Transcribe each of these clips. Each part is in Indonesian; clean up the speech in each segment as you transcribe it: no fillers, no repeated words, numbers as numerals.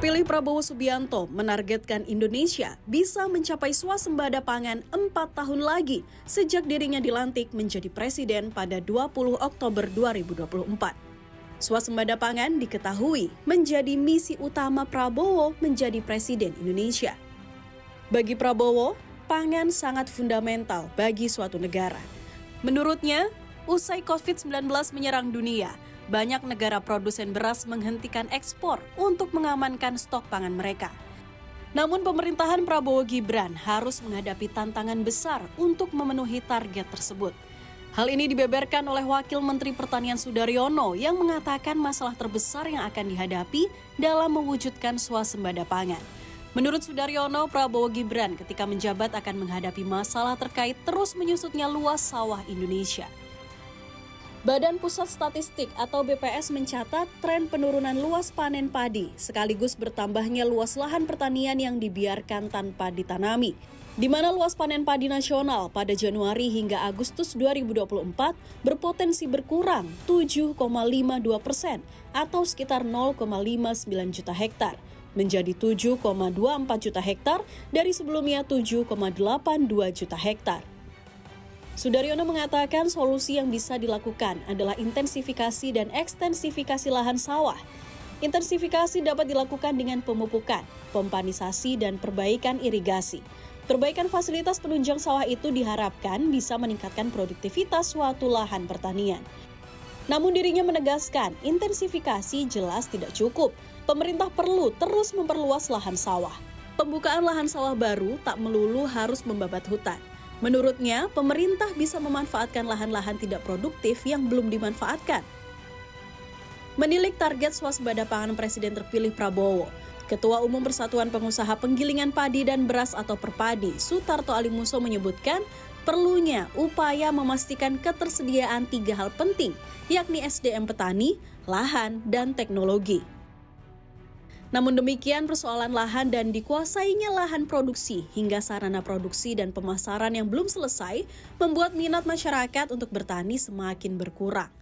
Terpilih Prabowo Subianto menargetkan Indonesia bisa mencapai swasembada pangan 4 tahun lagi sejak dirinya dilantik menjadi presiden pada 20 Oktober 2024. Swasembada pangan diketahui menjadi misi utama Prabowo menjadi presiden Indonesia. Bagi Prabowo, pangan sangat fundamental bagi suatu negara. Menurutnya, usai COVID-19 menyerang dunia, banyak negara produsen beras menghentikan ekspor untuk mengamankan stok pangan mereka. Namun pemerintahan Prabowo Gibran harus menghadapi tantangan besar untuk memenuhi target tersebut. Hal ini dibeberkan oleh Wakil Menteri Pertanian Sudaryono yang mengatakan masalah terbesar yang akan dihadapi dalam mewujudkan swasembada pangan. Menurut Sudaryono, Prabowo Gibran ketika menjabat akan menghadapi masalah terkait terus menyusutnya luas sawah Indonesia. Badan Pusat Statistik atau BPS mencatat tren penurunan luas panen padi sekaligus bertambahnya luas lahan pertanian yang dibiarkan tanpa ditanami, di mana luas panen padi nasional pada Januari hingga Agustus 2024 berpotensi berkurang 7,52% atau sekitar 0,59 juta hektar, menjadi 7,24 juta hektar dari sebelumnya 7,82 juta hektar. Sudaryono mengatakan solusi yang bisa dilakukan adalah intensifikasi dan ekstensifikasi lahan sawah. Intensifikasi dapat dilakukan dengan pemupukan, pompanisasi, dan perbaikan irigasi. Perbaikan fasilitas penunjang sawah itu diharapkan bisa meningkatkan produktivitas suatu lahan pertanian. Namun dirinya menegaskan intensifikasi jelas tidak cukup. Pemerintah perlu terus memperluas lahan sawah. Pembukaan lahan sawah baru tak melulu harus membabat hutan. Menurutnya, pemerintah bisa memanfaatkan lahan-lahan tidak produktif yang belum dimanfaatkan. Menilik target swasembada pangan Presiden terpilih Prabowo, Ketua Umum Persatuan Pengusaha Penggilingan Padi dan Beras atau Perpadi, Sutarto Alimuso menyebutkan perlunya upaya memastikan ketersediaan 3 hal penting, yakni SDM petani, lahan, dan teknologi. Namun demikian, persoalan lahan dan dikuasainya lahan produksi hingga sarana produksi dan pemasaran yang belum selesai membuat minat masyarakat untuk bertani semakin berkurang.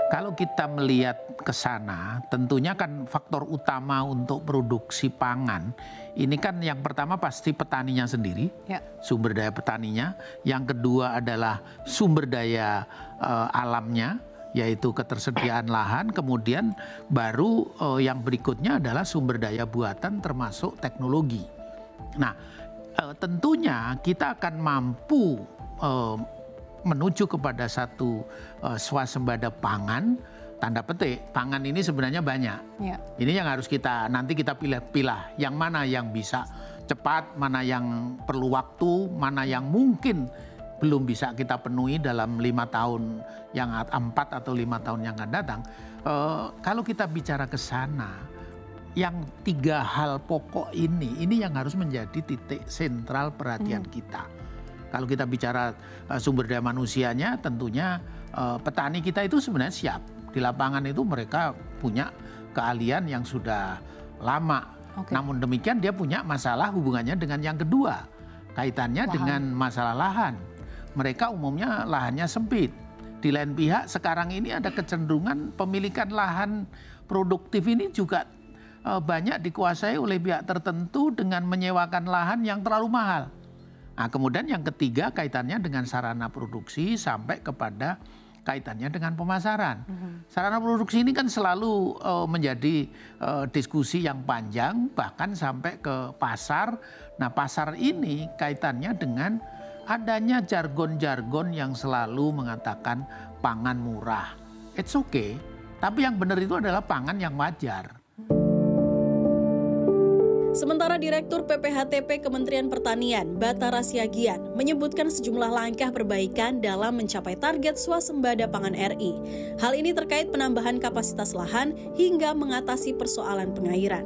Kalau kita melihat ke sana, tentunya kan faktor utama untuk produksi pangan ini kan yang pertama pasti petaninya sendiri, sumber daya petaninya. Yang kedua adalah sumber daya alamnya, yaitu ketersediaan lahan, kemudian baru yang berikutnya adalah sumber daya buatan termasuk teknologi. Nah, tentunya kita akan mampu menuju kepada satu swasembada pangan, tanda petik, pangan ini sebenarnya banyak. Ini yang harus nanti kita pilih-pilih, yang mana yang bisa cepat, mana yang perlu waktu, mana yang mungkin belum bisa kita penuhi dalam 4 atau 5 tahun yang akan datang. Kalau kita bicara ke sana, yang 3 hal pokok ini yang harus menjadi titik sentral perhatian kita. Kalau kita bicara sumber daya manusianya, tentunya petani kita itu sebenarnya siap. Di lapangan itu mereka punya keahlian yang sudah lama. Namun demikian dia punya masalah hubungannya dengan yang kedua, kaitannya dengan masalah lahan. Mereka umumnya lahannya sempit. Di lain pihak sekarang ini ada kecenderungan pemilikan lahan produktif ini juga banyak dikuasai oleh pihak tertentu dengan menyewakan lahan yang terlalu mahal. Nah, kemudian yang ketiga kaitannya dengan sarana produksi sampai kepada kaitannya dengan pemasaran. Sarana produksi ini kan selalu menjadi diskusi yang panjang, bahkan sampai ke pasar. Nah, pasar ini kaitannya dengan adanya jargon-jargon yang selalu mengatakan pangan murah. It's okay, tapi yang benar itu adalah pangan yang wajar. Sementara Direktur PPHTP Kementerian Pertanian, Batara Siagian, menyebutkan sejumlah langkah perbaikan dalam mencapai target swasembada pangan RI. Hal ini terkait penambahan kapasitas lahan hingga mengatasi persoalan pengairan.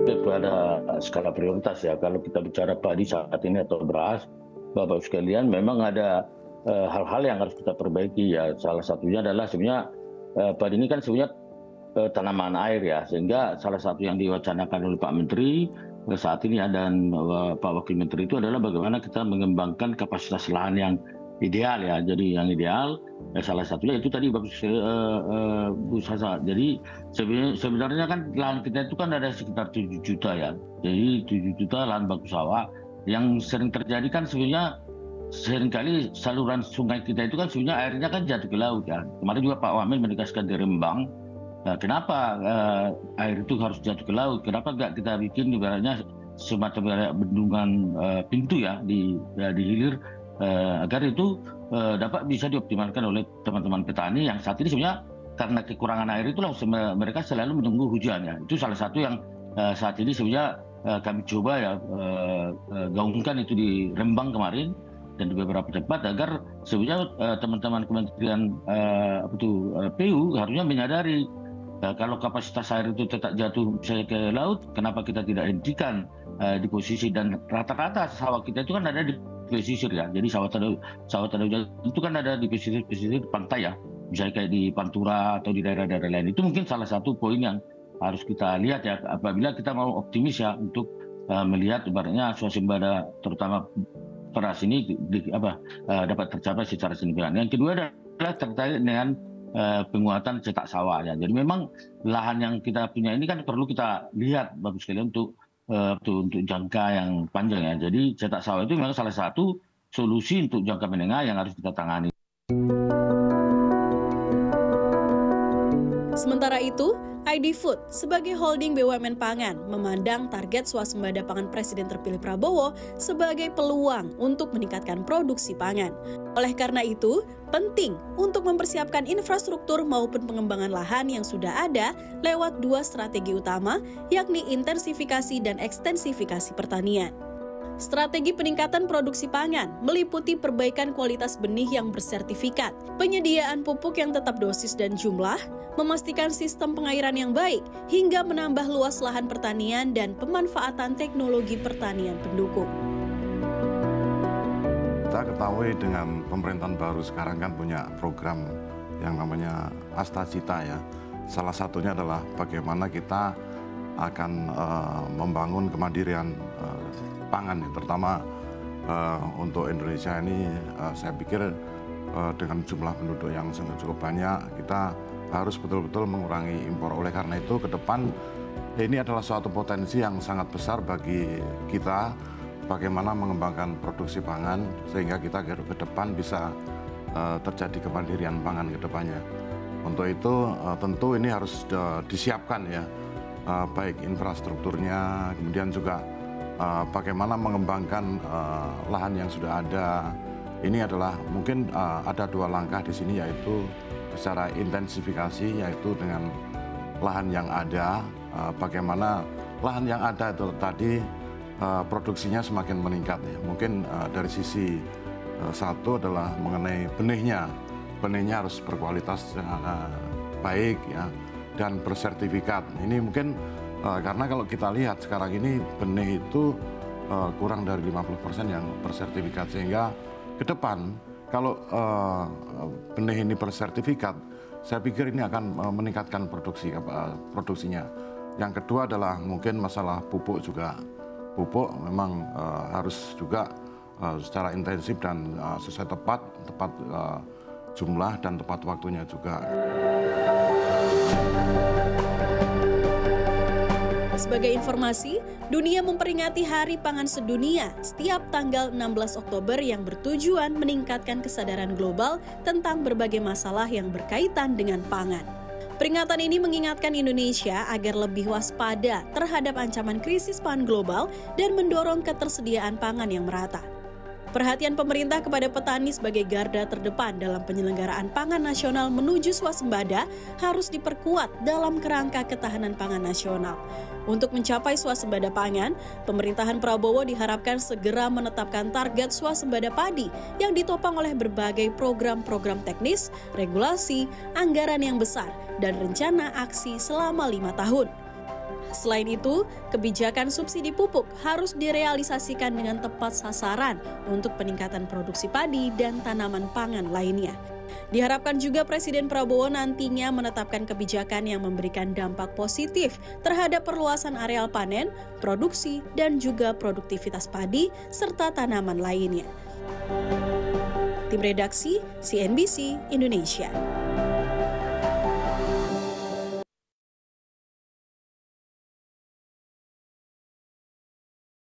Itu ada skala prioritas ya. Kalau kita bicara padi saat ini atau beras, Bapak sekalian, memang ada hal-hal yang harus kita perbaiki ya. Salah satunya adalah sebenarnya padi ini kan sebenarnya tanaman air ya, sehingga salah satu yang diwacanakan oleh Pak Menteri saat ini dan Pak Wakil Menteri itu adalah bagaimana kita mengembangkan kapasitas lahan yang ideal ya. Jadi yang ideal salah satunya itu tadi Bu Bungkus Hasan. Jadi sebenarnya kan lahan kita itu kan ada sekitar 7 juta ya. Jadi 7 juta lahan baku sawah. Yang sering terjadi kan sebenarnya seringkali saluran sungai kita itu kan sebenarnya airnya kan jatuh ke laut ya. Kemarin juga Pak Wamen menegaskan di Rembang, kenapa air itu harus jatuh ke laut? Kenapa nggak kita bikin ibaratnya semacam bendungan pintu ya di hilir agar itu dapat bisa dioptimalkan oleh teman-teman petani yang saat ini sebenarnya karena kekurangan air itulah mereka selalu menunggu hujan ya. Itu salah satu yang saat ini sebenarnya kami coba ya gaungkan itu di Rembang kemarin dan di beberapa tempat agar sebenarnya teman-teman Kementerian PU harusnya menyadari kalau kapasitas air itu tetap jatuh misalnya ke laut, kenapa kita tidak hentikan di posisi, dan rata-rata sawah kita itu kan ada di pesisir ya. Jadi sawah tanda hujan itu kan ada di pesisir pantai ya, misalnya kayak di Pantura atau di daerah-daerah lain. Itu mungkin salah satu poin yang harus kita lihat ya apabila kita mau optimis ya untuk melihat ibaratnya swasembada terutama beras ini dapat tercapai secara signifikan. Yang kedua adalah terkait dengan penguatan cetak sawah ya. Jadi memang lahan yang kita punya ini kan perlu kita lihat bagus sekali untuk jangka yang panjang ya. Jadi cetak sawah itu memang salah satu solusi untuk jangka menengah yang harus kita tangani. Sementara itu, ID Food sebagai holding BUMN pangan memandang target swasembada pangan Presiden terpilih Prabowo sebagai peluang untuk meningkatkan produksi pangan. Oleh karena itu, penting untuk mempersiapkan infrastruktur maupun pengembangan lahan yang sudah ada lewat 2 strategi utama, yakni intensifikasi dan ekstensifikasi pertanian. Strategi peningkatan produksi pangan meliputi perbaikan kualitas benih yang bersertifikat, penyediaan pupuk yang tetap dosis dan jumlah, memastikan sistem pengairan yang baik, hingga menambah luas lahan pertanian dan pemanfaatan teknologi pertanian pendukung. Kita ketahui dengan pemerintahan baru sekarang kan punya program yang namanya Astacita ya. Salah satunya adalah bagaimana kita akan membangun kemandirian pangan, terutama untuk Indonesia ini. Saya pikir dengan jumlah penduduk yang sangat cukup banyak, kita harus betul-betul mengurangi impor. Oleh karena itu ke depan ini adalah suatu potensi yang sangat besar bagi kita, bagaimana mengembangkan produksi pangan sehingga kita ke depan bisa terjadi kemandirian pangan ke depannya. Untuk itu tentu ini harus disiapkan ya, baik infrastrukturnya, kemudian juga bagaimana mengembangkan lahan yang sudah ada. Ini adalah mungkin ada 2 langkah di sini, yaitu secara intensifikasi, yaitu dengan lahan yang ada, bagaimana lahan yang ada itu tadi produksinya semakin meningkat ya. Mungkin dari sisi satu adalah mengenai benihnya harus berkualitas baik ya dan bersertifikat. Ini mungkin karena kalau kita lihat sekarang ini benih itu kurang dari 50% yang bersertifikat, sehingga ke depan kalau benih ini bersertifikat, saya pikir ini akan meningkatkan produksinya. Yang kedua adalah mungkin masalah pupuk juga. Pupuk memang harus juga secara intensif dan sesuai tepat jumlah dan tepat waktunya juga. Sebagai informasi, dunia memperingati Hari Pangan Sedunia setiap tanggal 16 Oktober yang bertujuan meningkatkan kesadaran global tentang berbagai masalah yang berkaitan dengan pangan. Peringatan ini mengingatkan Indonesia agar lebih waspada terhadap ancaman krisis pangan global dan mendorong ketersediaan pangan yang merata. Perhatian pemerintah kepada petani sebagai garda terdepan dalam penyelenggaraan pangan nasional menuju swasembada harus diperkuat dalam kerangka ketahanan pangan nasional. Untuk mencapai swasembada pangan, pemerintahan Prabowo diharapkan segera menetapkan target swasembada padi yang ditopang oleh berbagai program-program teknis, regulasi, anggaran yang besar, dan rencana aksi selama 5 tahun. Selain itu, kebijakan subsidi pupuk harus direalisasikan dengan tepat sasaran untuk peningkatan produksi padi dan tanaman pangan lainnya. Diharapkan juga Presiden Prabowo nantinya menetapkan kebijakan yang memberikan dampak positif terhadap perluasan areal panen, produksi, dan juga produktivitas padi serta tanaman lainnya. Tim Redaksi CNBC Indonesia.